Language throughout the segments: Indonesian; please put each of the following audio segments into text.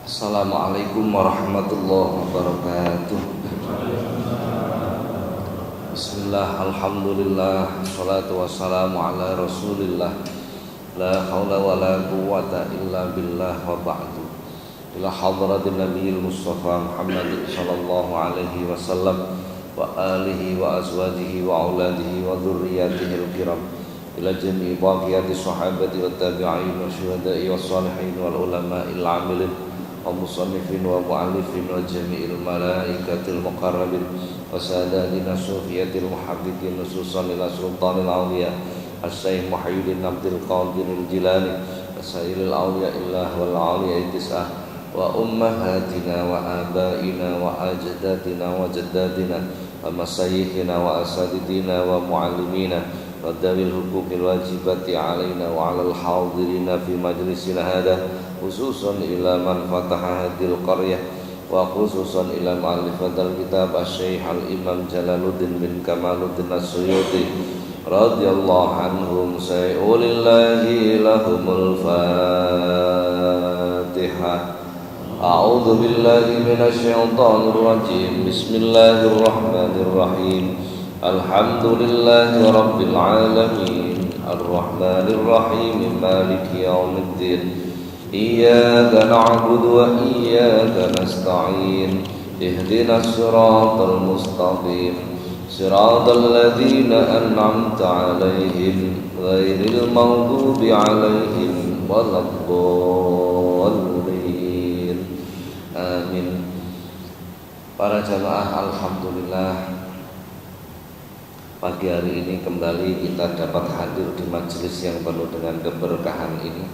Assalamualaikum warahmatullahi wabarakatuh. Bismillah, alhamdulillah, salatu wassalamu ala rasulillah. La hawla wa la quwwata illa billah wa ba'du. Ila hadratin nabiyil mustafa Muhammad sallallahu alaihi wasallam wa alihi wa azwajihi wa auladihi wa dhurriyyatihi al-kiram. Ila jami'i baqiyati sahabati wa tabi'in wa syuhada'i wa salihin wal ulama'il amilin wa musannifin wa mu'allifin wa jami'il malaikatil muqarrabin wa sadatina sufiyatil muhabbitin nususan ila sultanil awliya as-sayyid Muhyiddin Abdul Qadir al-Jilani as-sayyidil awliya illah wal awliya tis'ah wa ummahatina wa abaina wa ajdatina wa jaddatina wa masayyihina wa asadidina wa muallimina wa dawil hukukil wajibati alaina wa alal hadirina fi majlisina hada khususan ila man fataha hadil qaryah wa khususan ila mu'allifadal kitab asy-syaikh al-imam Jalaluddin bin Kamaluddin as-Suyuti radhiyallahu anhum sayulillahi lahumul fatihah. A'udzu billahi minasy syaithanir rajim. Bismillahirrahmanirrahim. Alhamdulillahi rabbil alamin. Arrahmanir rahim. Maliki yaumiddin. Iyyaka na'budu wa iyyaka nasta'in. Ihdinas siratal mustaqim. Siratal ladzina an'amta 'alaihim ghairil maghdubi 'alaihim waladdallin. Amin. Para jamaah, alhamdulillah pagi hari ini kembali kita dapat hadir di majelis yang penuh dengan keberkahan ini.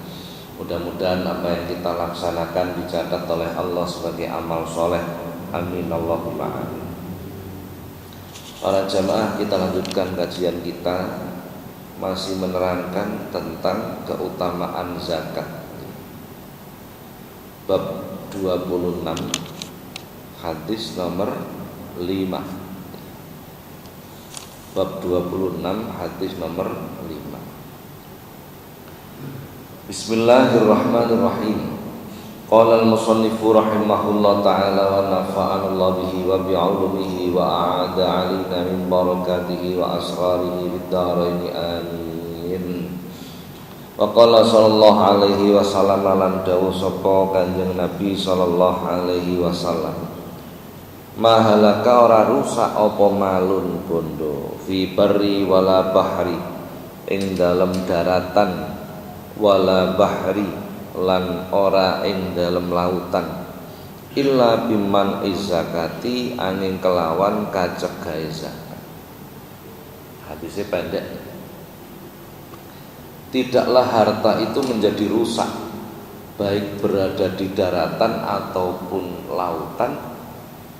Mudah-mudahan apa yang kita laksanakan dicatat oleh Allah sebagai amal soleh. Amin Allahumma amin. Para jamaah, kita lanjutkan kajian kita, masih menerangkan tentang keutamaan zakat. Bab 26, hadis nomor 5. Bab 26, hadis nomor 5. Bismillahirrahmanirrahim. Qala al-musannifu rahimahullah ta'ala wa nafa'ana Allah bihi wa bi'ulumihi wa a'ada 'alaina min barakatihi wa asrarihi fid dharain amin. Wa qala sallallahu alaihi wasallam lan dawuh sapa Kanjeng Nabi sallallahu alaihi wasallam, mahalaka ora rusak apa malun bondo fi barri wala bahri, ing dalem daratan, wala bahri lan ora ing dalem lautan, illa biman izakati angin kelawan kacegahe zakat. Hadisnya pendek. Tidaklah harta itu menjadi rusak baik berada di daratan ataupun lautan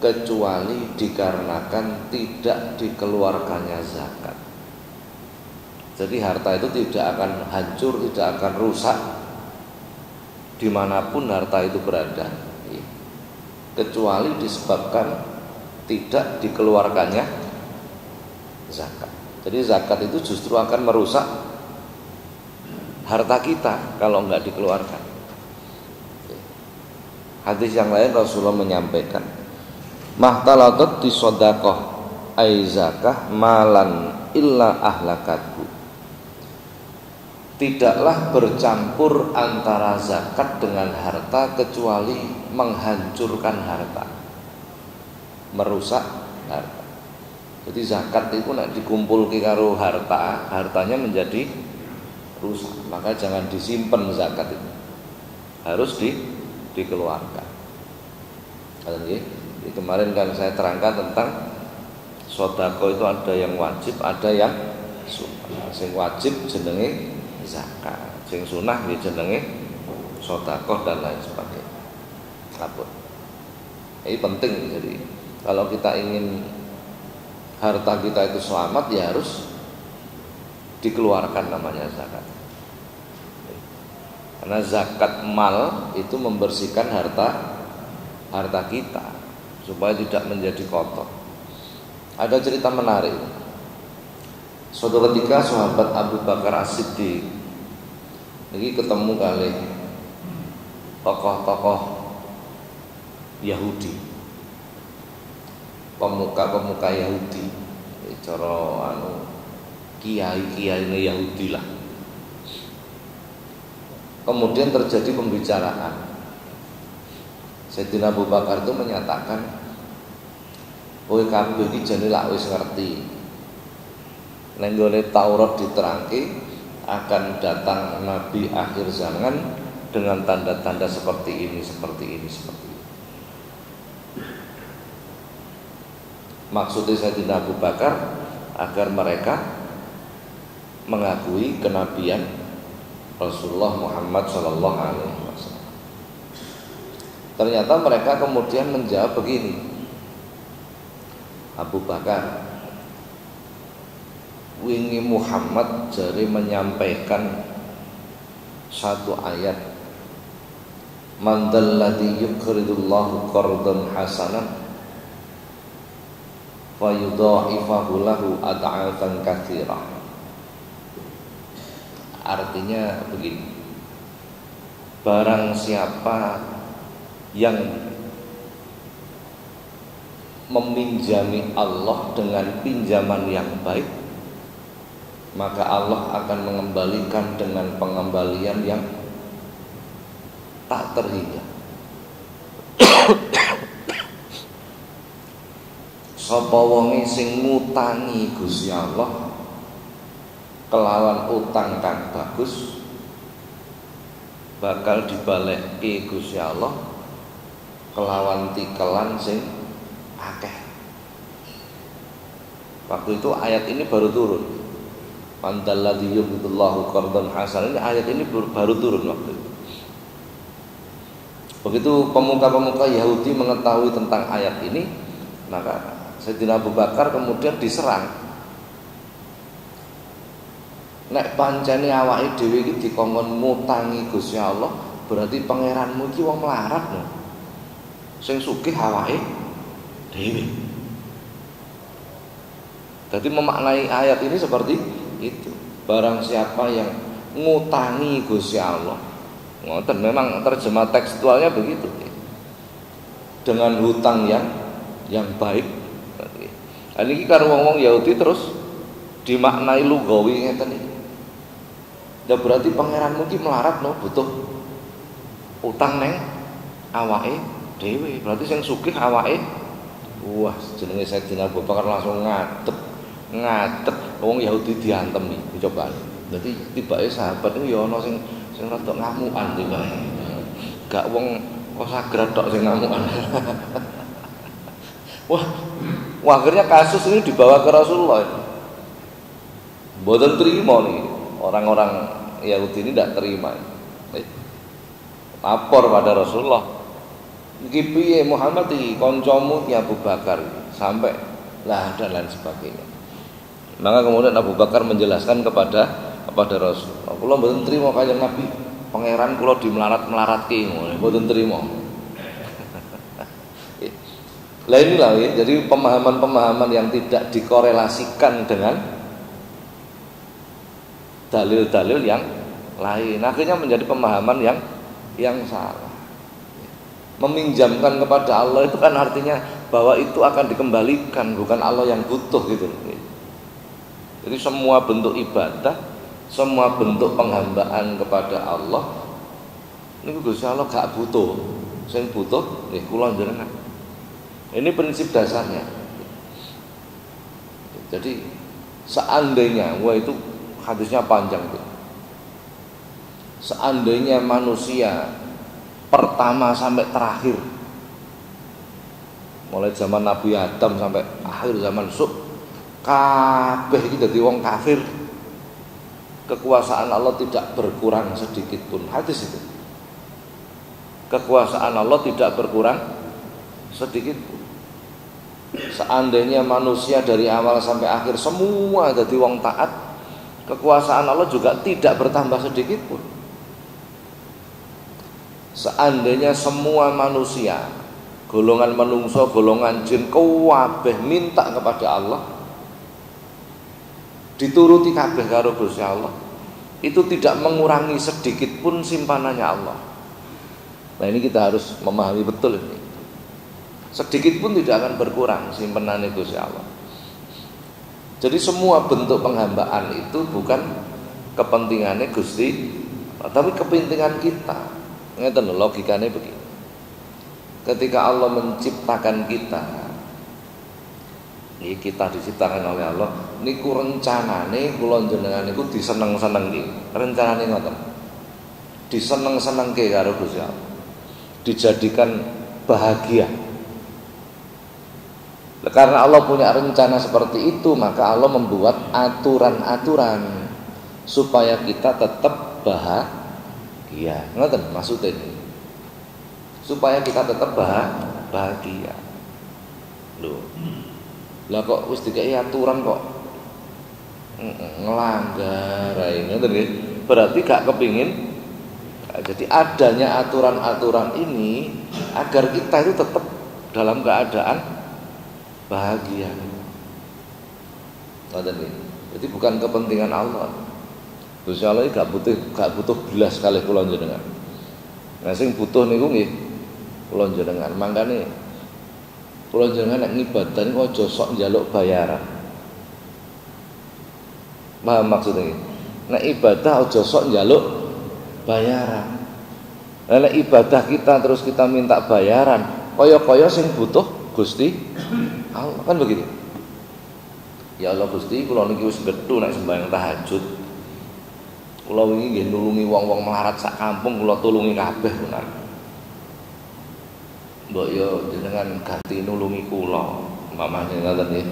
kecuali dikarenakan tidak dikeluarkannya zakat. Jadi harta itu tidak akan hancur, tidak akan rusak dimanapun harta itu berada, kecuali disebabkan tidak dikeluarkannya zakat. Jadi zakat itu justru akan merusak harta kita kalau enggak dikeluarkan. Hadis yang lain Rasulullah menyampaikan, mahtalatat di sodakoh ay zakah malan illa ahlakatku. Tidaklah bercampur antara zakat dengan harta kecuali menghancurkan harta, merusak harta. Jadi zakat itu nak dikumpulkan karo harta, hartanya menjadi rusak. Maka jangan disimpan zakat itu, harus dikeluarkan. Jadi kemarin kan saya terangkan tentang sodako itu ada yang wajib, ada yang sunnah. Sing wajib jenenge zakat, sing sunah jenenge sedekah dan lain sebagainya. Lapor. Ini penting. Jadi kalau kita ingin harta kita itu selamat, ya harus dikeluarkan namanya zakat. Karena zakat mal itu membersihkan harta kita supaya tidak menjadi kotor. Ada cerita menarik. Suatu ketika sahabat Abu Bakar As-Siddiq ini ketemu kali tokoh-tokoh Yahudi, pemuka Yahudi, cara kiai-kiai Yahudi lah. Kemudian terjadi pembicaraan. Sayyidina Abu Bakar itu menyatakan, kowe kabeh iki jane lak wis ngerti. Nek nggone Taurat diterangke akan datang nabi akhir zaman dengan tanda-tanda seperti ini. Maksudnya Sayyidina Abu Bakar agar mereka mengakui kenabian Rasulullah Muhammad sallallahu alaihi wasallam. Ternyata mereka kemudian menjawab begini, Abu Bakar, wingi Muhammad jari menyampaikan satu ayat, man dalladzi yuqridullahu qardan hasanan fayudha'ifahu lahu ad'afan katsirah. Artinya begini, barang siapa yang meminjami Allah dengan pinjaman yang baik, maka Allah akan mengembalikan dengan pengembalian yang tak terhingga. Sapa wonge sing ngutangi Gusti Allah kelawan utang kang bagus, bakal dibalekke Gusti Allah kelawan tikelan sing akeh. Waktu itu ayat ini baru turun. Mandalladzi yuqridullahu qardan hasanan, ini ayat ini baru turun waktu itu. Begitu pemuka-pemuka Yahudi mengetahui tentang ayat ini, maka Sayyidina Abu Bakar kemudian diserang. Nek pancene awake dhewe iki dikongkon mutangi Gusti Allah, berarti pangeranmu iki wong melarat lho. Sing sugih awake dhewe. Jadi memaknai ayat ini seperti itu. Barang siapa yang ngutangi Gusti Allah, ngoten memang terjemah tekstualnya begitu. Dengan hutang yang baik. Ini karo wong-wong Yahudi terus dimaknai lugawi ngeten iki. Ya berarti pangeranmu ki melarat no, butuh utang neng awake dhewe. Berarti sing sugih awake. Wah, jenenge Sayyidina Abu Bakar langsung ngadep. Wong Yahudi diantem nih, dicobaan. Dadi tibake sahabat itu ya ana sing rada ngamukan tibake. Gak wong kok sagrat tok sing ngamukan. Wah, akhirnya kasus ini dibawa ke Rasulullah. Mboten trima nih. Orang-orang Yahudi ini tidak terima. Lapor pada Rasulullah. Iki piye Muhammad iki kancamu ki Abu Bakar sampai lah dan lain sebagainya. Maka kemudian Abu Bakar menjelaskan kepada Rasul. Kula mboten trima kanjeng Nabi, pangeran kula dimelarat-melaratke ngono. Mboten trima. Lah inilah ya, jadi pemahaman-pemahaman yang tidak dikorelasikan dengan dalil-dalil yang lain, akhirnya menjadi pemahaman yang salah. Meminjamkan kepada Allah itu kan artinya bahwa itu akan dikembalikan, bukan Allah yang butuh gitu. Jadi semua bentuk ibadah, semua bentuk penghambaan kepada Allah ini Gusti Allah gak butuh. Sing butuh nggih kula njenengan. Ini prinsip dasarnya. Jadi seandainya, wah itu hadisnya panjang tuh. Seandainya manusia pertama sampai terakhir, mulai zaman Nabi Adam sampai akhir zaman kabeh iki dadi wong kafir, kekuasaan Allah tidak berkurang sedikit pun. Hadis itu. Kekuasaan Allah tidak berkurang sedikit pun. Seandainya manusia dari awal sampai akhir semua jadi wong taat, kekuasaan Allah juga tidak bertambah sedikit pun. Seandainya semua manusia, golongan manungsa, golongan jin, kabeh minta kepada Allah, dituruti kabeh karo Gusti Allah, itu tidak mengurangi sedikit pun simpanannya Allah. Nah ini kita harus memahami betul ini. sedikit pun tidak akan berkurang simpenane Gusti Allah. Jadi semua bentuk penghambaan itu bukan kepentingannya Gusti, tapi kepentingan kita. Ngeten lho logikane begini. Ketika Allah menciptakan kita, ini kita diciptakan oleh Allah, niku rencanane kula jenengan niku diseneng-senengi. Rencanane ngoten. Diseneng-senengke karo Gusti Allah. Dijadikan bahagia. Karena Allah punya rencana seperti itu, maka Allah membuat aturan-aturan supaya kita tetap bahagia. Ngoten maksudnya ini. Supaya kita tetap bahagia. Loh. Lah kok wis dikai aturan kok ngelanggar ae ngoten nggih. Berarti gak kepingin. Jadi adanya aturan-aturan ini agar kita itu tetap dalam keadaan bahagia. Jadi bukan kepentingan Allah. Gusti Allah iki gak butuh belas kali kula jenengan. Nah sing butuh niku nggih kula jenengan. Mangkane kula jenengan nek ngibadah niku aja sok njaluk bayaran. Paham maksudnya? Nek ibadah aja sok njaluk bayaran. Nek ibadah kita terus kita minta bayaran, kaya-kaya sing butuh Gusti Allah, kan begitu. Ya Allah Gusti, kula niki wis gethu nek sembahyang tahajud. Kula wingi nggih nulungi wong-wong melarat sak kampung, kula tulungi kabeh benar. Mbok yo jenengan ganti nulungi kula, umpamane ngoten nggih.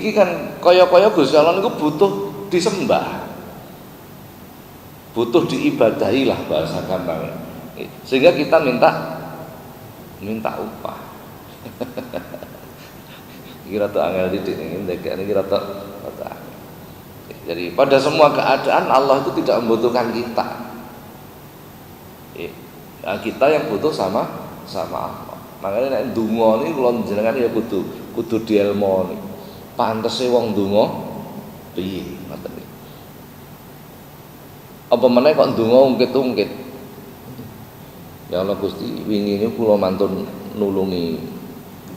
Iki kan kaya-kaya Gusti Allah niku butuh disembah. Butuh diibadahi lah bahasa gampang. Sehingga kita minta upah. Kira tuh angel didik ini kira tuh. Jadi pada semua keadaan Allah itu tidak membutuhkan kita. Nah, kita yang butuh sama Allah. Makanya nek ndonga niku kula jenengan ya kudu dielmoni. Pantese wong ndonga piye ngoten iki. Apa meneh kok ndonga ungkit-ungkit. Ya Allah Gusti, wingi niku kula mantun nulungi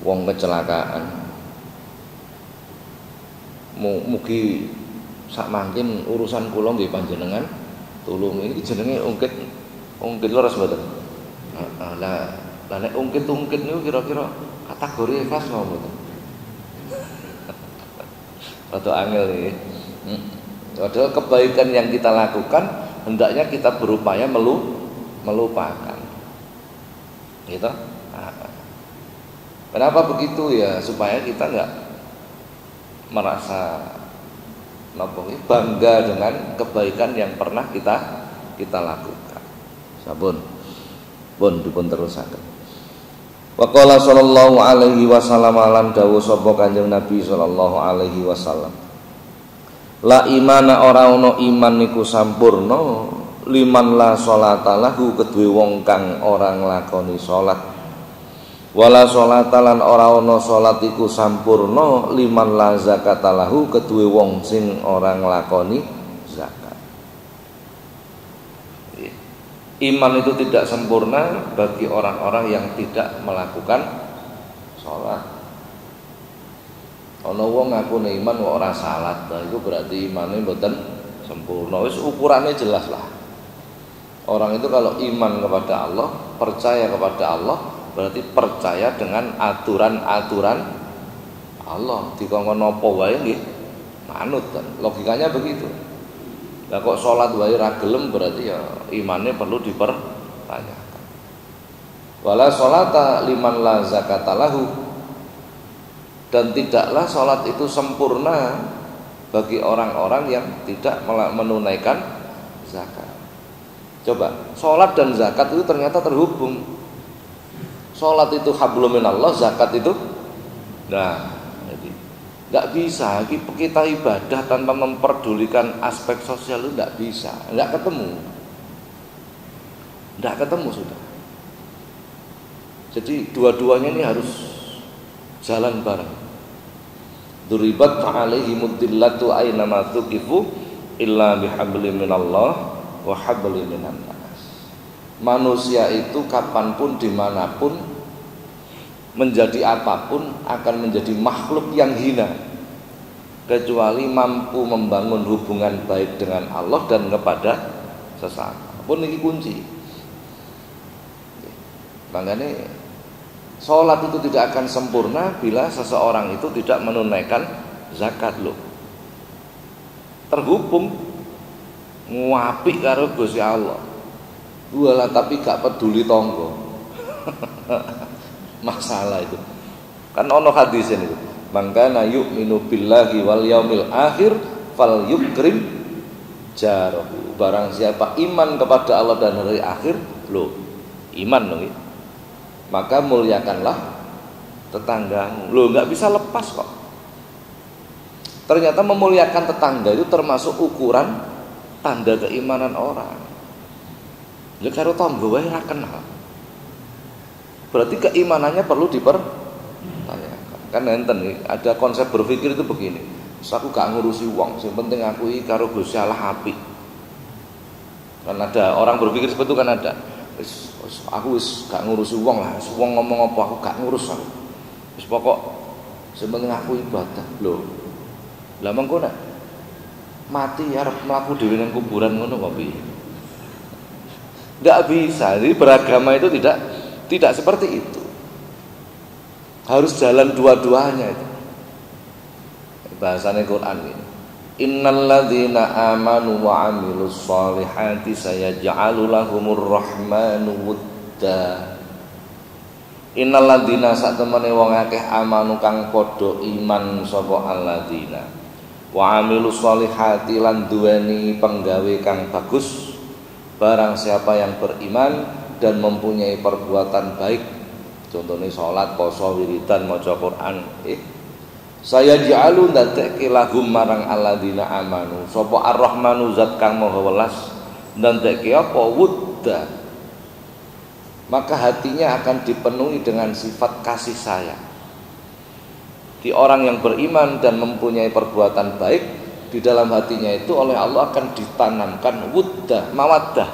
wong kecelakaan. Mugi sak mangkin urusan kula nggih panjenengan tulungi. Iki jenenge ungkit leres mboten. Lah nek ungkit-ungkit niku kira-kira kategori ikhlas mau mboten. Rada angel iki. Padahal kebaikan yang kita lakukan hendaknya kita berupaya melupakan. Gitu. Kenapa begitu ya? Supaya kita enggak merasa bangga dengan kebaikan yang pernah kita lakukan. Sabun pun dipun terusaken. Wa qala sallallahu alaihi wasallam lan dawuh sapa Kanjeng Nabi sallallahu alaihi wasallam. La imana ora ana iman niku sampurna liman la sholata lahu kedue wong kang ora nglakoni salat. Wala sholata lan ora ana salat iku sampurna liman la zakata lahu kedue wong sing ora nglakoni zakat. Iman itu tidak sempurna bagi orang-orang yang tidak melakukan sholat. Ana wong ngakune iman kok ora salat, nah itu berarti imane mboten sempurna. Wis ukurannya jelas lah. Orang itu kalau iman kepada Allah, percaya kepada Allah, berarti percaya dengan aturan-aturan Allah. Dikongkon napa wae nggih manut kan. Logikanya begitu. Lah kok salat wae ra gelem berarti ya imane perlu dipertanyakan. Wala sholata liman la zakata lahu, dan tidaklah salat itu sempurna bagi orang-orang yang tidak menunaikan zakat. Coba, salat dan zakat itu ternyata terhubung. Salat itu hablum minallah, zakat itu jadi enggak bisa kita ibadah tanpa memperdulikan aspek sosial itu enggak bisa, enggak ketemu sudah. Jadi dua-duanya ini harus jalan bareng. Duribat alaihimud dillatu aina ma tuqifu illa bihablin minallah wa hablin minan nas. Manusia itu kapanpun dimanapun menjadi apapun akan menjadi makhluk yang hina kecuali mampu membangun hubungan baik dengan Allah dan kepada sesama. Pun ini kunci. Makanya sholat itu tidak akan sempurna bila seseorang itu tidak menunaikan zakat loh. Terhubung nguapi karo Gusti Allah. Walah tapi gak peduli tonggo. Masalah itu. Kan ono hadis ini. Mangkana yu'minu billahi wal yaumil akhir fal yukrim jarahu. Barang siapa iman kepada Allah dan hari akhir, loh, iman loh. Maka muliakanlah tetanggamu. Loh, nggak bisa lepas kok. Ternyata memuliakan tetangga itu termasuk ukuran tanda keimanan orang. Lha karo tangga wae ra kenal. Berarti keimanannya perlu dipertanyakan. Kan enten ada konsep berpikir itu begini. Aku gak ngurusi wong, sing penting aku iki karo Gusti Allah apik. Kan ada orang berpikir seperti itu kan ada. Aku wis gak ngurusi wong lah, wong ngomong apa aku gak ngurus aku. Wis pokok sing penting aku ibadah. Lho. Lah mengko nek mati arep mlaku dhewe nang kuburan ngono kok piye? Enggak bisa. Jadi beragama itu tidak seperti itu. Harus jalan dua-duanya itu. Bahasanya Quran ini. Innal ladzina amanu wa 'amilus sholihati sayaj'alu lahumur rahmanu wudda. Innal ladzina satemene wong akeh amanu kang padha iman sapa alladzina wa 'amilus sholihati lan duweni penggawe kang bagus. Barang siapa yang beriman dan mempunyai perbuatan baik, contohnya sholat, poso, wiridan, maca Quran, saya ja'alu ndadeke lahum marang alladzina amanu sapa ar-rahmanu zat kang maha welas ndadeke apa wudda, maka hatinya akan dipenuhi dengan sifat kasih sayang. Di orang yang beriman dan mempunyai perbuatan baik, di dalam hatinya itu oleh Allah akan ditanamkan wudda, mawaddah,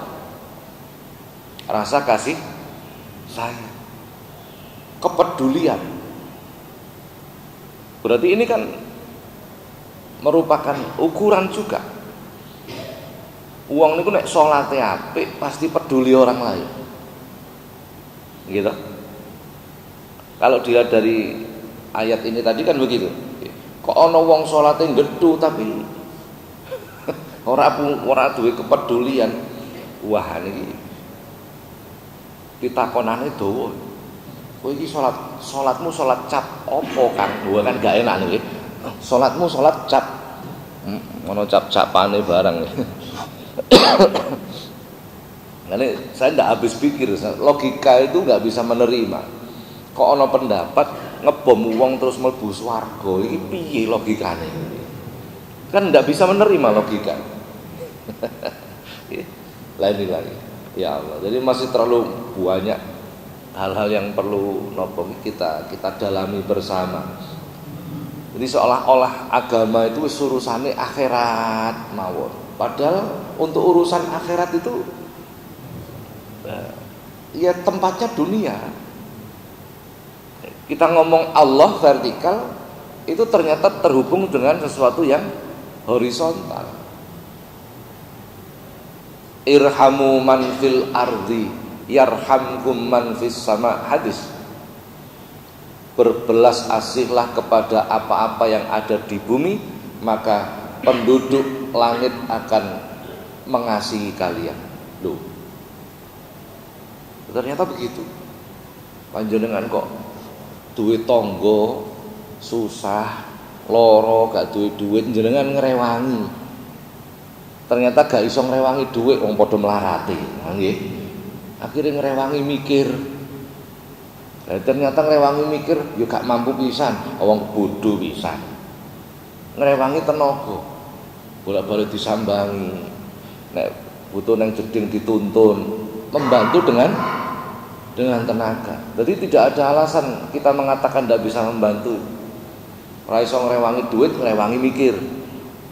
rasa kasih sayang, kepedulian. Berarti ini kan merupakan ukuran juga. Uang niku nek salate apik pasti peduli orang lain. Gitu. Kalau dilihat dari ayat ini tadi kan begitu. Kok ana wong salate gedhu tapi ora duwe kepedulian. Wah niki pitakonane dawa. Kowe iki salatmu salat cap apa Kang? Wah kan gak enak niki. Salatmu salat cap. Ngono cap-capane barang. Nah, saya enggak habis pikir, logika itu enggak bisa menerima. Kok ana pendapat ngebom wong terus mlebu swarga, iki piye logikane? Kan enggak bisa menerima logika. Lain lagi. Ya Allah. Jadi masih terlalu banyak hal-hal yang perlu kita dalami bersama. Jadi seolah-olah agama itu urusane akhirat mawon. Padahal untuk urusan akhirat itu ya tempatnya dunia. Kita ngomong Allah vertikal itu ternyata terhubung dengan sesuatu yang horizontal. Irhamu man fil ardi yarhamkum man fis sama, hadis. Berbelas asihlah kepada apa-apa yang ada di bumi, maka penduduk langit akan mengasihi kalian. Loh, ternyata begitu. Panjenengan kok duwe tangga susah, loro, gak duwe duit, jenengan ngrewangi. Ternyata gak iso ngrewangi duit wong padha melarati. Nggih. Akhire ngrewangi mikir. Ternyata ngrewangi mikir ya gak mampu pisan, wong bodho pisan. Ngrewangi tenaga. Bolak-balik disambangi. Nek butuh nang jeding dituntun, membantu dengan tenaga. Jadi tidak ada alasan kita mengatakan tidak bisa membantu. Ora iso ngrewangi duit, ngrewangi mikir.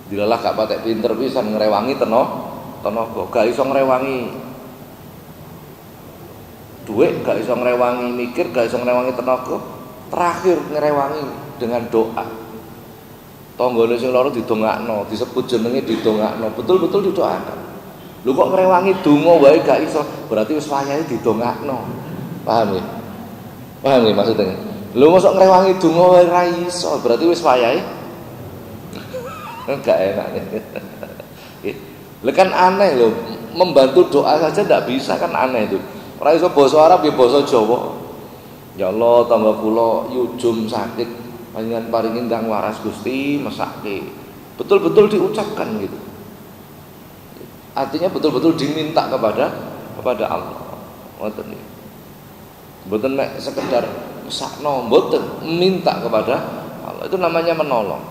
Dilalah gak patek pinter pisan ngrewangi tenaga. Gak iso ngrewangi duit, gak iso ngrewangi mikir, gak iso ngrewangi tenaga. terakhir ngerewangi dengan doa. Tanggane sing lara didongakno, disebut jenenge didongakno, betul-betul didoakan. Lho kok ngrewangi donga wae gak iso, berarti wis wayahe didongakno. Paham ya? Paham ya maksudnya? Lho mosok ngrewangi donga wae ra iso, berarti wis wayahe gak enak. Lha kan aneh lho, membantu doa saja ndak bisa kan aneh itu. Ora iso basa Arab ya basa Jawa. Ya Allah, tangga kula yujum sakit, panjenengan paringi ndang waras Gusti, mesake. Betul-betul diucapkan gitu. Artinya betul-betul diminta kepada Allah. Ngoten niku. Mboten mek sekedar mesakno, mboten, minta kepada Allah. Itu namanya menolong.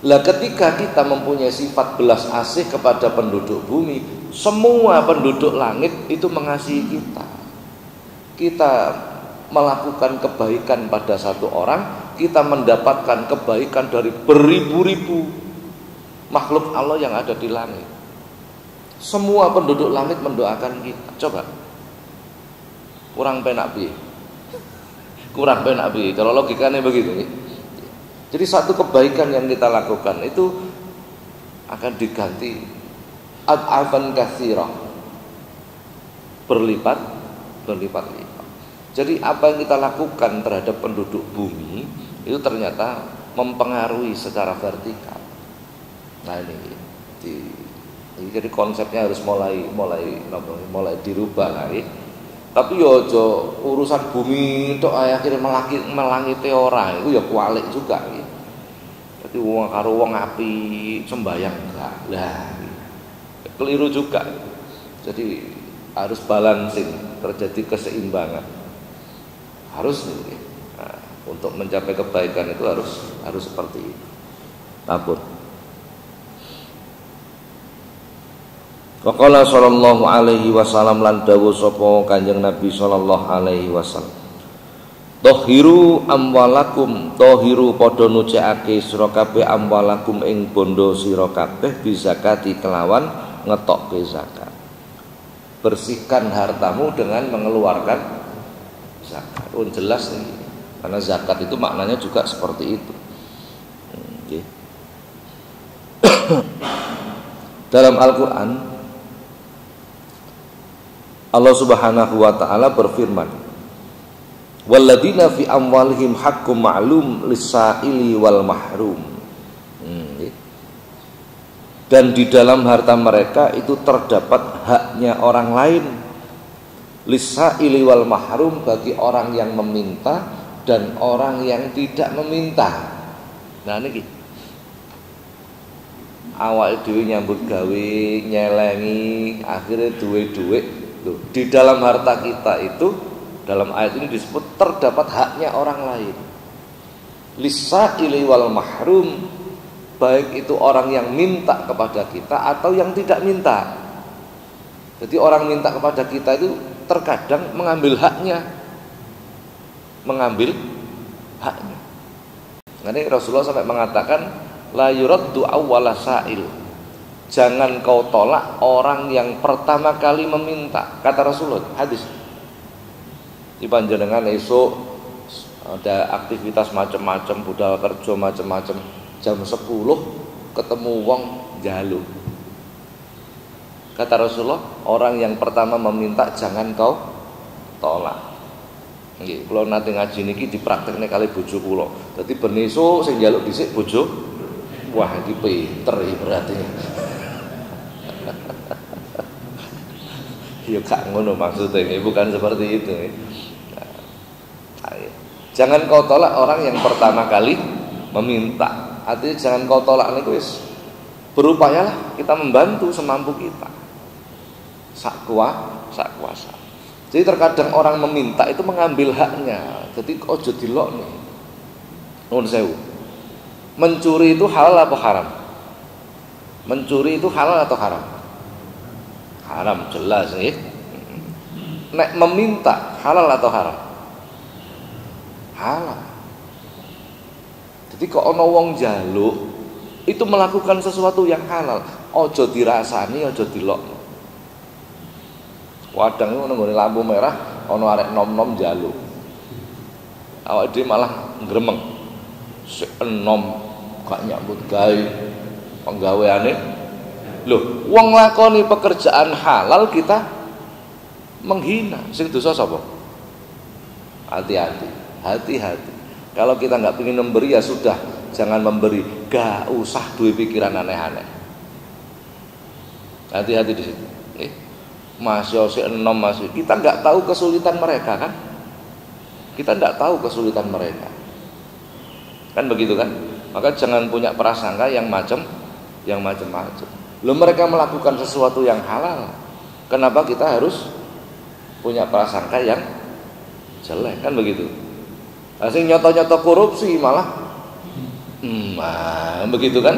Lah ketika kita mempunyai sifat belas asih kepada penduduk bumi, semua penduduk langit itu mengasihi kita. Kita melakukan kebaikan pada satu orang, kita mendapatkan kebaikan dari beribu-ribu makhluk Allah yang ada di langit. Semua penduduk langit mendoakan kita. Coba. Kurang penak piye? Kurang penak piye? Kalau logikanya begitu nih. Jadi satu kebaikan yang kita lakukan itu akan diganti ad'afan katsira, berlipat-lipat. Jadi apa yang kita lakukan terhadap penduduk bumi itu ternyata mempengaruhi secara vertikal. Nah ini jadi konsepnya harus mulai dirubah lagi. Tapi yo aja urusan bumi tok akhirnya melangiti ora, itu ya kualik juga iki. Dadi wong karo wong api sembayang enggak. Lah, keliru juga. Jadi harus balancing, terjadi keseimbangan. Harus nih. Nah, untuk mencapai kebaikan itu harus seperti itu. Ampun. Waqala sallallahu alaihi wasallam lan dawuh sapa Kanjeng Nabi sallallahu alaihi wasallam. Tahiru amwalakum, tahiru padha nucekake sira kabeh amwalakum ing bondo sira kabeh bizakati kelawan ngetokke zakat. Bersihkan hartamu dengan mengeluarkan zakat. Oh jelas nih. Karena zakat itu maknanya juga seperti itu. Okay. Dalam Al-Qur'an Allah Subhanahu wa taala berfirman, "Walladzina fi amwalihim haqqum ma'lum lis-sa'ili wal mahrum." Dan di dalam harta mereka itu terdapat haknya orang lain, lis-sa'ili wal mahrum, bagi orang yang meminta dan orang yang tidak meminta. Nah niki awake dhewe nyambut gawe nyelengi akhirnya duwe dhuwit. Di dalam harta kita itu dalam ayat ini disebut terdapat haknya orang lain. Lis-sa'ili wal mahrum, baik itu orang yang minta kepada kita atau yang tidak minta. Jadi orang minta kepada kita itu terkadang mengambil haknya. Nanti Rasulullah sampai mengatakan la yuraddu awwala sa'il. Jangan kau tolak orang yang pertama kali meminta, kata Rasulullah. Hadis. Di panjenengan esok ada aktivitas macam-macam, budal kerja macam-macam, jam 10 ketemu wong njaluk. Kata Rasulullah, orang yang pertama meminta jangan kau tolak. Nggih, kula nate ngaji niki dipraktekne kali bojo kula. Dadi ben esuk sing njaluk dhisik bojo, wah iki pinter iki berarti. Ya gak ngono maksudnya, bukan seperti itu. Jangan kau tolak orang yang pertama kali meminta. Artinya jangan kau tolak niku wis berupayalah kita membantu semampu kita. Sak kuasa. Jadi terkadang orang meminta itu mengambil haknya. Jadi ojo dilokne. Nuwun sewu. Mencuri itu halal apa haram? Mencuri itu halal atau haram? Haram jelas nih. Nek meminta halal atau haram? Halal. Jadi kok ana wong njaluk itu melakukan sesuatu yang halal, ojo dirasani, ojo dilokno. Wadang ngono nggone lampu merah ana arek nom-nom njaluk. awak dhewe malah gremeng. Sik enom gak nyambut gawe penggaweane. Lho, wong lakoni pekerjaan halal kita menghina. Sing dosa sapa? Hati-hati, hati-hati. Kalau kita nggak ingin memberi ya sudah, jangan memberi. Gak usah duwe pikiran aneh-aneh. Hati-hati di situ. Masih enom masih. Kita nggak tahu kesulitan mereka kan? Kita nggak tahu kesulitan mereka. Kan begitu kan? Maka jangan punya prasangka yang macam-macam. Loh, mereka melakukan sesuatu yang halal. Kenapa kita harus punya prasangka yang jelek? Kan begitu. Asing nyoto-nyoto korupsi malah begitu kan?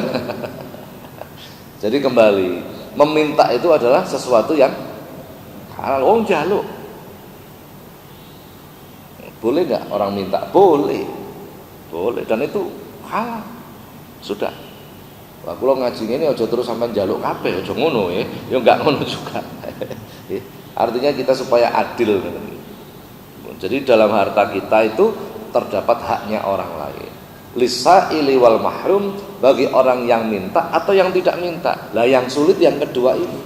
Jadi kembali, meminta itu adalah sesuatu yang halal. Wong jaluk. Boleh nggak orang minta? Boleh. Dan itu halal. Sudah. Lah kula ngaji ngene aja terus sampean njaluk kabeh, aja ngono ya. Ya enggak ngono juga. Artinya kita supaya adil. Jadi dalam harta kita itu terdapat haknya orang lain. Lisaili wal mahrum, bagi orang yang minta atau yang tidak minta. Lah yang sulit yang kedua ini.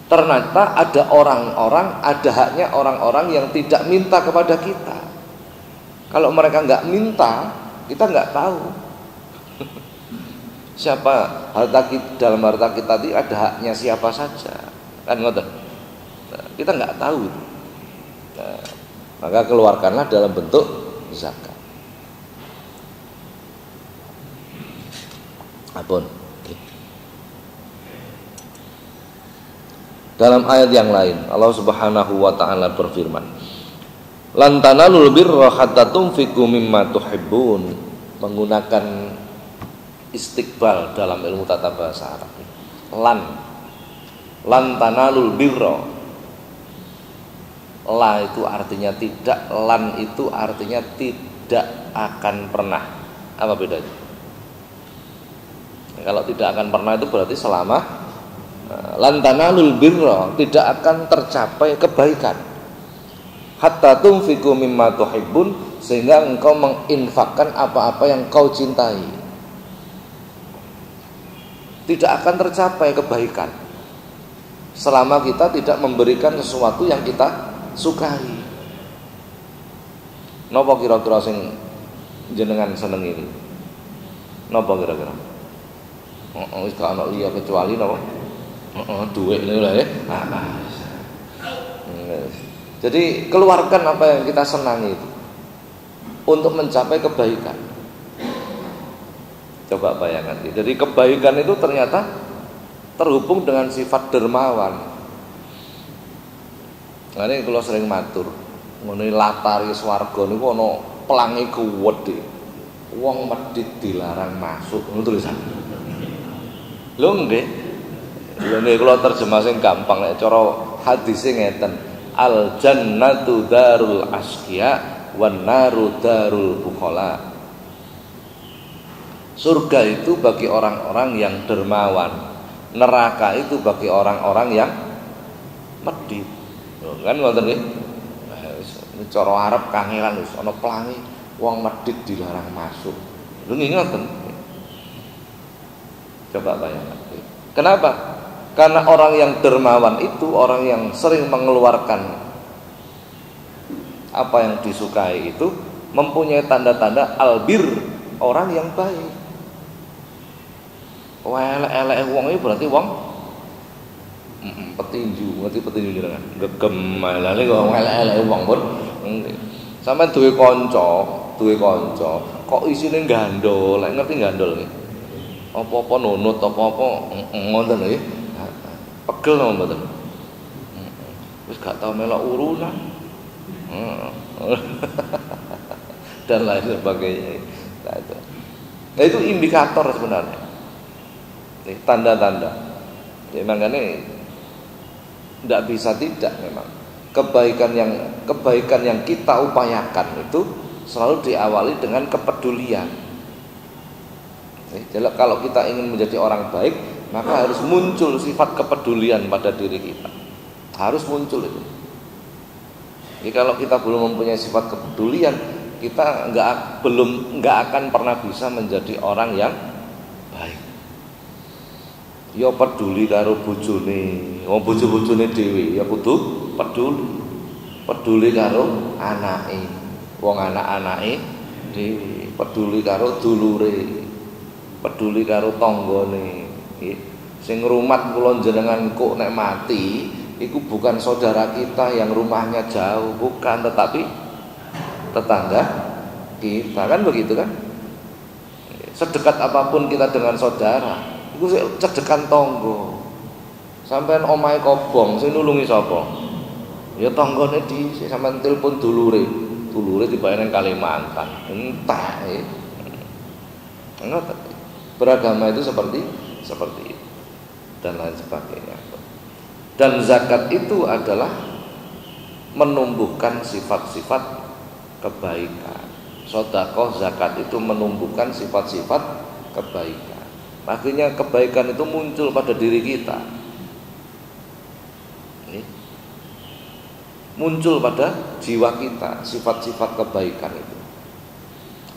Ternyata ada orang-orang, ada haknya orang-orang yang tidak minta kepada kita. Kalau mereka nggak minta, kita nggak tahu siapa harta kita, dalam harta kita itu ada haknya siapa saja, kan ngoten. Nah, kita nggak tahu. Nah, maka keluarkanlah dalam bentuk zakat. Apun. Dalam ayat yang lain Allah Subhanahu wa taala berfirman, "Lan tanalul birra hatta tunfiqu mimma tuhibbun." Menggunakan istiqbal dalam ilmu tata bahasa Arab. Lan tanalul birra. La itu artinya tidak, lan itu artinya tidak akan pernah. Apa bedanya? Kalau tidak akan pernah itu berarti selama. Lan tanalul birra, tidak akan tercapai kebaikan. Hatta tunfiqu mimma tuhibbun, sehingga engkau menginfakkan apa-apa yang kau cintai. Tidak akan tercapai kebaikan selama kita tidak memberikan sesuatu yang kita sukai. Napa kira-kira sing jenengan seneng ini? Napa kira-kira? Wis gak ono liya kecuali napa? Duit ini lah ya. Jadi keluarkan apa yang kita senangi itu untuk mencapai kebaikan. Coba bayangkan. Jadi kebaikan itu ternyata terhubung dengan sifat dermawan. Nah, ini kalau sering matur, ngene latari swarga niku ana pelangi gedhe. Wong medhit dilarang masuk, ngono tulisan. Lho nggih. Lho nggih kula terjemah sing gampang nek cara hadise ngeten. Al jannatu darul asqiya wan naru darul bukhala. Surga itu bagi orang-orang yang dermawan, neraka itu bagi orang-orang yang medhit. Kan ngoten nggih. Ini cara Arab kangelan wis ana pelangi wong medhit dilarang masuk. Lho nggih ngoten. Coba bayangkan. Kenapa? Karena orang yang dermawan itu orang yang sering mengeluarkan apa yang disukai itu mempunyai tanda-tanda albir, orang yang baik. Elek-elek wong iki berarti wong petinju, ngerti petinju jenengan. Gegem elek kok elek-elek wong pun. Sampeyan duwe kanca, kok isine gandol, lek ngerti gandol nggih. Apa-apa nunut, apa-apa ngoten nggih. Pegel napa mboten? Wis gak tau melok urusan. Dan lain sebagainya. Nah, itu indikator sebenarnya. Ini tanda-tanda. Ya makanya tidak bisa tidak memang. Kebaikan yang kita upayakan itu selalu diawali dengan kepedulian. Jadi kalau kita ingin menjadi orang baik, maka harus muncul sifat kepedulian pada diri kita. Harus muncul itu. Jadi kalau kita belum mempunyai sifat kepedulian, kita nggak akan pernah bisa menjadi orang yang baik. Ya peduli karo bojone, bojo-bojone dhewe ya kudu peduli. Peduli karo anake, wong anak-anake dhewe, peduli karo dulure, peduli karo tanggane. Sing ngrumat kula jenengan kok nek mati iku bukan saudara kita yang rumahnya jauh, bukan, tetapi tetangga kita, kan begitu kan? Sedekat apapun kita dengan saudara, iku cedekan tangga. Sampeyan omahe kobong, sing nulungi sapa? Ya tanggane dhisik, sampeyan telepon dulure dibayar nang Kalimantan. Entah. Beragama itu seperti itu dan lain sebagainya. Dan zakat itu adalah menumbuhkan sifat-sifat kebaikan. Sedekah zakat itu menumbuhkan sifat-sifat kebaikan. Akhirnya kebaikan itu muncul pada diri kita. Muncul pada jiwa kita sifat-sifat kebaikan itu.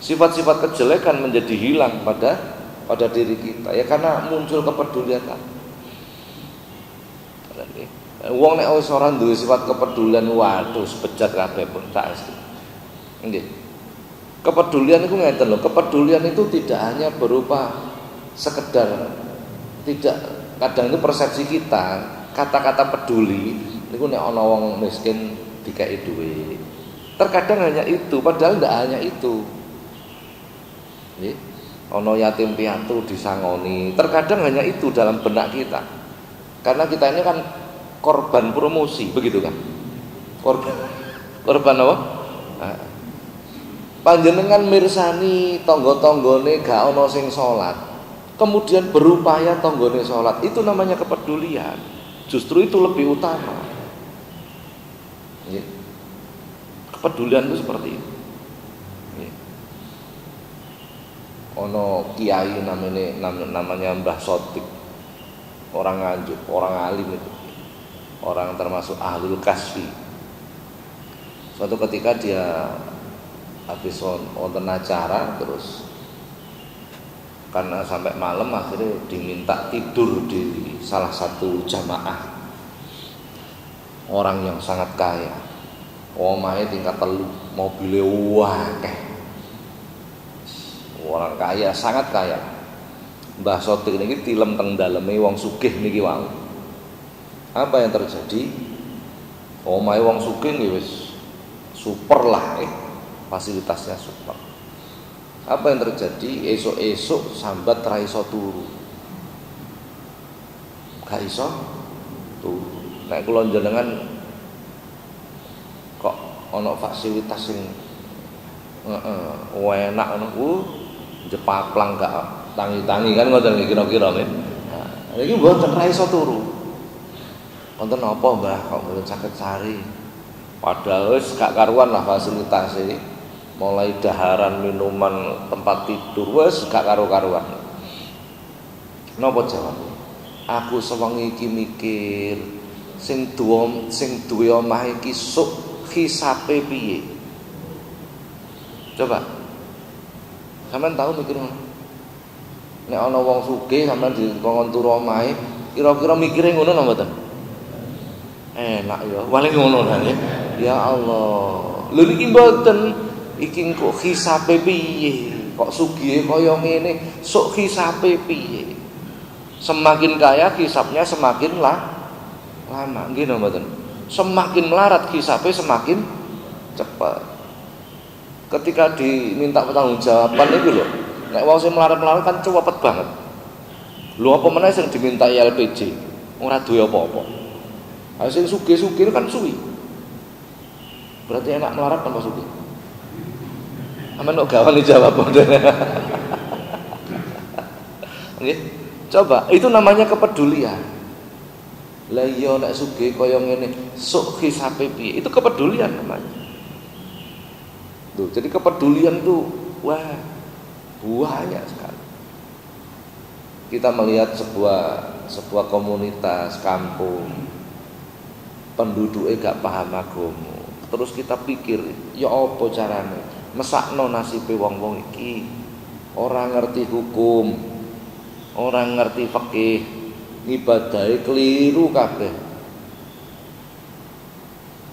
Sifat-sifat kejelekan menjadi hilang pada diri kita, ya karena muncul kepedulian. Wong nek wis ora duwe sifat kepedulian, waduh sebejat kabeh pun tak esti. Nggih. Kepedulian itu ngeten lho, kepedulian itu tidak hanya berupa sekedar, tidak, kadang itu persepsi kita, kata-kata peduli niku nek ana wong miskin dikai duit. Terkadang hanya itu, padahal tidak hanya itu. Nggih. Ana yatim piatu disangoni. Terkadang hanya itu dalam benak kita. Karena kita ini kan korban promosi, begitu kan? Korban apa? Nah, panjenengan mirsani tangga-tanggane gak ana sing salat. Kemudian berupaya tanggane salat. Itu namanya kepedulian. Justru itu lebih utama. Kepedulian itu seperti itu. Ono kiai namanya Mbah Sotik, orang Nganjuk, orang alim itu, orang termasuk ahlul kasfi. Suatu ketika dia habis wonten acara, terus karena sampai malam akhirnya diminta tidur di salah satu jamaah orang yang sangat kaya. Omahe tingkat 3, mobilnya akeh. Orang kaya, sangat kaya. Mbah Sotik niki tilem teng daleme wong sugih niki wae. Apa yang terjadi? Omahe wong sugih nggih wis super lah, fasilitasnya super. Apa yang terjadi? Esok-esok sambat ra iso turu. Gak iso turu. Nek kula jenengan kok ana fasilitas sing enak ngono jepaplang gak tangi-tangi kan ngoten kira-kira nggih. Nah, iki mboten ra iso turu. Wonten apa, Mbah, kok mboten saged sari? Padahal wis gak karuan lah fasilitasé. Mulai daharan, minuman, tempat tidur wis gak karo-karuan. Napa jawab? Aku sewengi iki mikir sing duwe omah iki sok hisape piye? Coba sampean tahu mikir ngono. Nek ana wong sugih sampean dikongkon turu omahe, kira-kira mikire ngono napa mboten? Enak ya, paling ngono nang ya Allah. Lho niki mboten, iki kok hisape piye? Kok sugihe kaya ngene, sok hisape piye? Semakin kaya hisapnya semakin lama, nggih napa mboten? Semakin melarat hisape semakin cepat. Ketika diminta pertanggungjawaban itu lho, nek wong sing melarat-melarat kan cepet banget. Lho apa meneh sing diminta LPG, ora duwe apa-apa. Ha sing sugih-sugih kan suwi. Berarti enak melarat tanpa sugih. Amen kok gawane jawab model. Nggih. Coba, itu namanya kepedulian. Lah iya nek sugih kaya ngene, sok hisape piye? Itu kepedulian namanya. Tuh, jadi kepedulian tuh wah banyak sekali. Kita melihat sebuah komunitas kampung, penduduknya gak paham agama, terus kita pikir, ya apa carane mesakno nasibe wong-wong iki ora ngerti hukum, ora ngerti fikih, ibadahe keliru kabeh.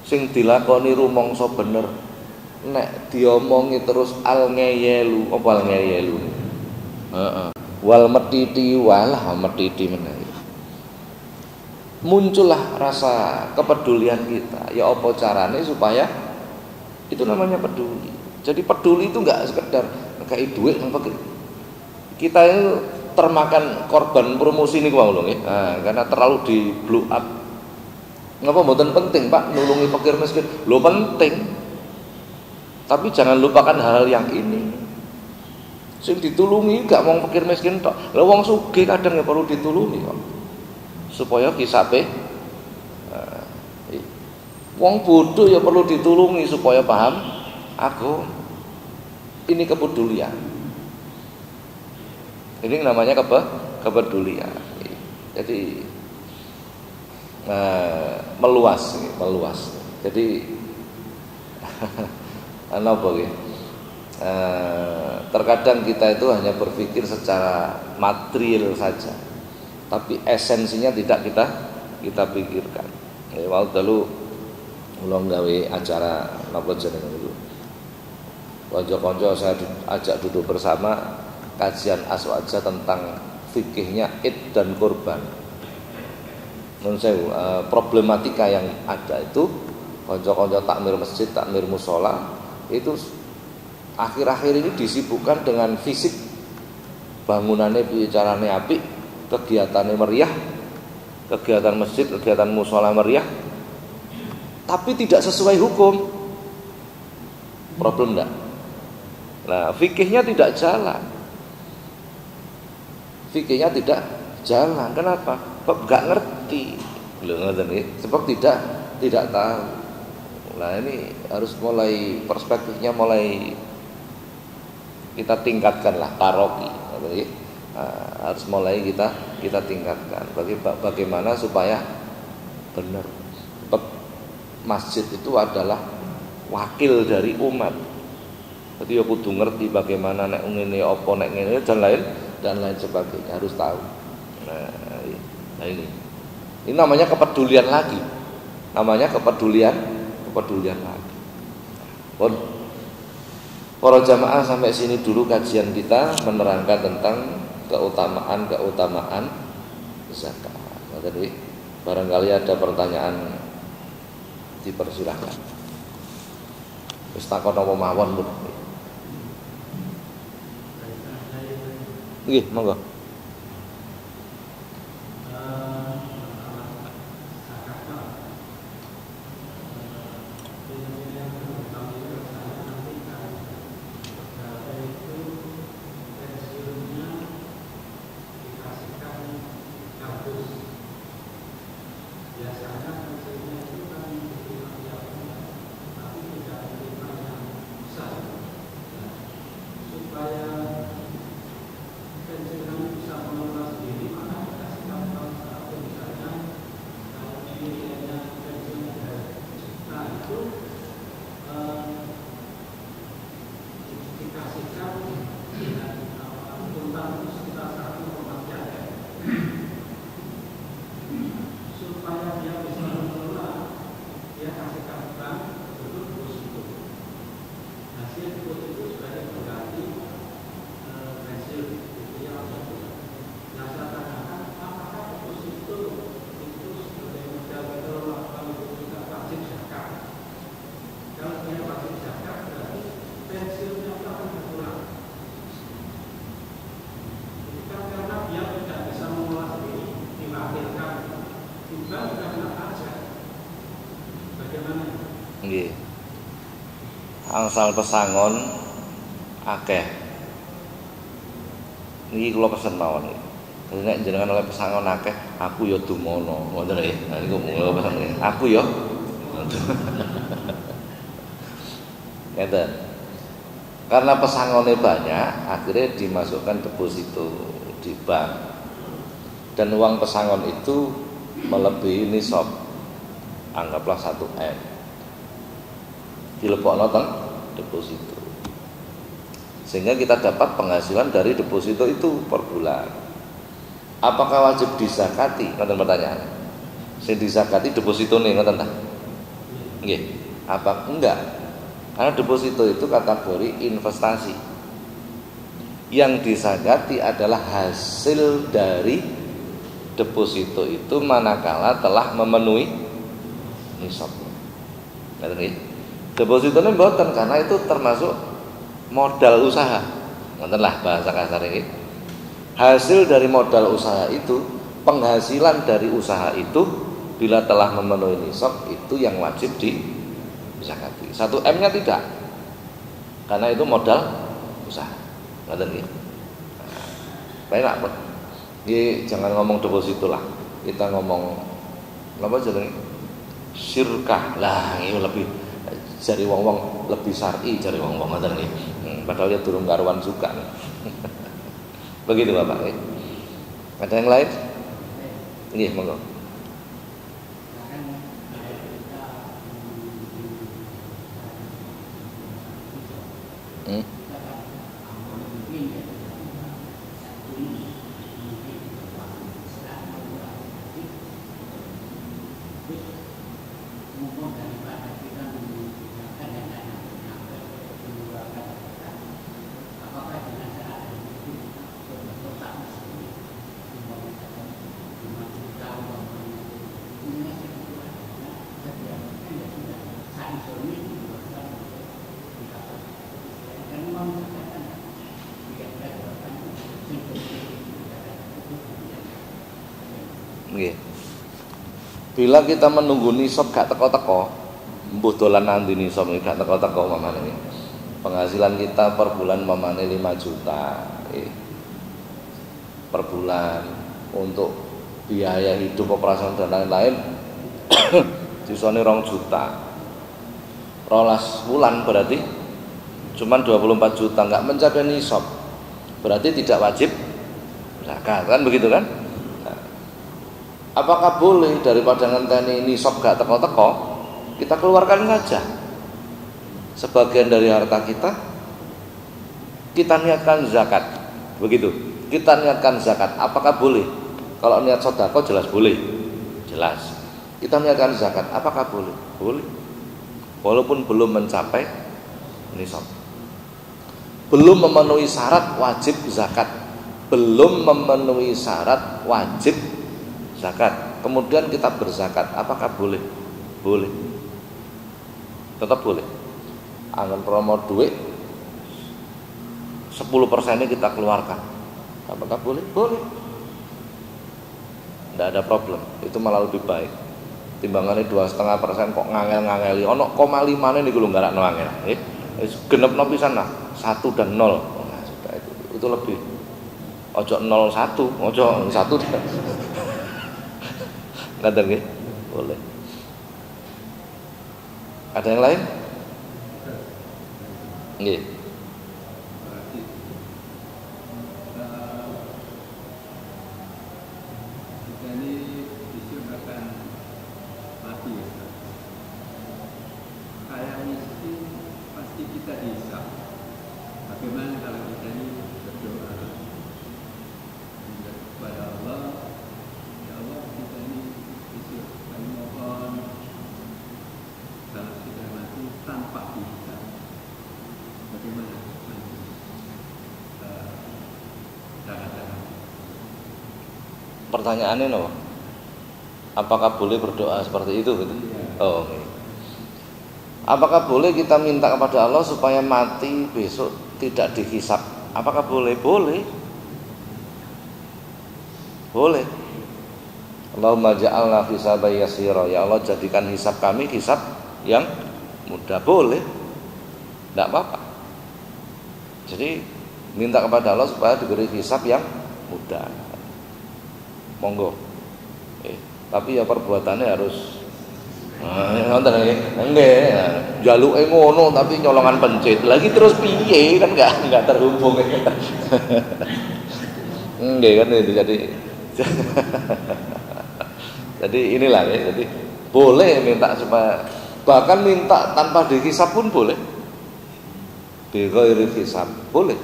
Sing dilakoni rumangsa bener, nek diomongi terus al ngeyelu, apa al ngeyelu? Heeh. Wal metiti walah metiti meneh. Muncullah rasa kepedulian kita. Ya apa carane supaya itu namanya peduli. Jadi peduli itu enggak sekedar kayak duit nang kita itu termakan korban promosi niku wae lho nggih. Nah, karena terlalu di blow up. Ngapa mboten penting, Pak, nulungi fakir miskin? Lho penting. Tapi jangan lupakan hal-hal yang ini. Sing ditulungi gak wong fakir miskin tok. Lah wong sugih kadang ya perlu ditulungi kok. Supaya kisape wong bodoh ya perlu ditulungi supaya paham aku. Ini kepedulian. Ini namanya kepedulian. Jadi meluas. Jadi apa gitu? Terkadang kita itu hanya berpikir secara material saja, tapi esensinya tidak kita pikirkan. Waktu dulu ulang gawe acara napa jenenge niku. Konco-konco saya ajak duduk bersama kajian aswaja tentang fikihnya id dan kurban. Menurut saya problematika yang ada itu konco-konco takmir masjid, takmir musola itu akhir-akhir ini disibukkan dengan fisik, bangunannya bicarane apik, kegiatannya meriah, kegiatan masjid, kegiatan musola meriah, tapi tidak sesuai hukum. Problem enggak? Nah, fikihnya tidak jalan. Fikihnya tidak jalan. Kenapa? Sebab enggak ngerti. Lho ngoten nggih, sebab tidak tahu. Nah, ini harus mulai perspektifnya mulai kita tingkatkanlah paroki. Nah, harus mulai kita tingkatkan. Bagaimana supaya benar. Sebab masjid itu adalah wakil dari umat. Jadi ya kudu ngerti bagaimana nek ngene apa nek ngene dan lain sebagainya, harus tahu. Nah ini namanya kepedulian lagi. Namanya kepedulian lagi. Pun para jamaah sampai sini dulu kajian kita menerangkan tentang keutamaan zakat. Jadi barangkali ada pertanyaan dipersilahkan. Wis takon apa mawon lho. Nggih, monggo. Nggih. Angsal pesangon akeh. Niki kula pesen mawon iki. Dadi nek jenengan oleh pesangon akeh, aku ya dumono. Ngoten nggih. Nah niku kula pesen nggih. Aku ya. Ngeten. Karena pesangonnya banyak, akhirnya dimasukkan deposito di bank. Dan uang pesangon itu melebihi nisab. Anggaplah 1 M. dilebokno teng deposito. Sehingga kita dapat penghasilan dari deposito itu per bulan. Apakah wajib disakati? Ngoten pertanyaan. Sing disakati depositone ngoten ta? Nggih. Apa enggak? Karena deposito itu kategori investasi. Yang disakati adalah hasil dari deposito itu manakala telah memenuhi nisab. Ngoten nggih. Depositone mboten karena itu termasuk modal usaha. Ngoten lah bahasa kasar iki. Hasil dari modal usaha itu, penghasilan dari usaha itu bila telah memenuhi nisab itu yang wajib disakati. 1M-nya tidak. Karena itu modal usaha. Ngoten nggih. Baik, Pak. Nggih, jangan ngomong deposito lah. Kita ngomong apa jenenge? Syirkah. Lah, ini lebih jari wong-wong lebih syar'i jari wong-wong ngoten nggih. Padahal ya durung karuan juga. Begitu Bapak. Ada yang lain? Nggih, monggo. Bila kita menunggu nisab gak teko-teko, mbuh dolan nanti nisab gak teko-teko mamane. Penghasilan kita per bulan mamane 5 juta per bulan untuk biaya hidup, operasional dan lain-lain sisane 2 juta. 12 bulan berarti cuman 24 juta, nggak mencapai nisab. Berarti tidak wajib zakat, kan begitu kan? Apakah boleh daripada ngenteni nisab gak teko-teko, kita keluarkan saja sebagian dari harta kita, kita niatkan zakat, begitu? Kita niatkan zakat, apakah boleh? Kalau niat sedekah jelas boleh, jelas. Kita niatkan zakat, apakah boleh? Boleh, walaupun belum mencapai nisab, belum memenuhi syarat wajib zakat, belum memenuhi syarat wajib zakat, kemudian kita berzakat, apakah boleh? Boleh, tetap boleh. Angan promo duit 10%-nya kita keluarkan, apakah boleh? Boleh, tidak ada problem. Itu malah lebih baik timbangannya 2,5% kok ngangel-ngangeli. Ono 0,5 nih kalau nggak ngangel, genep no pisan lah, 1 dan 0. Nah, sudah itu lebih. Ojo 0,1, ojo 1. Ngaten nggih? Boleh. Ada yang lain? Nggih. Kita ini besok akan mati ya. Kayak miskin pasti kita hisab. Bagaimana kalau kita ini berdoa kepada Allah, ya Allah kita ini besok kami mohon kalau sudah mati tanpa hisab, bagaimana cara-cara? Pertanyaannya no, apakah boleh berdoa seperti itu gitu? Oh, okay. Apakah boleh kita minta kepada Allah supaya mati besok tidak dihisab? Apakah boleh? Boleh. Boleh. Allahumma ja'alna hisaban yasira. Ya Allah, jadikan hisab kami hisab yang mudah. Boleh. Tidak apa-apa. Jadi minta kepada Allah supaya diberi hisab yang mudah. Monggo. Tapi ya perbuatannya harus nonton nggih, jaluke ngono tapi nyolongan pencet. Lagi terus piye kan enggak terhubung. Nggih kan itu jadi inilah ya. Jadi boleh minta supaya Bahkan minta tanpa dihisab pun boleh. Bi ghairi hisab boleh.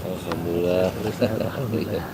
Alhamdulillah. Alhamdulillah.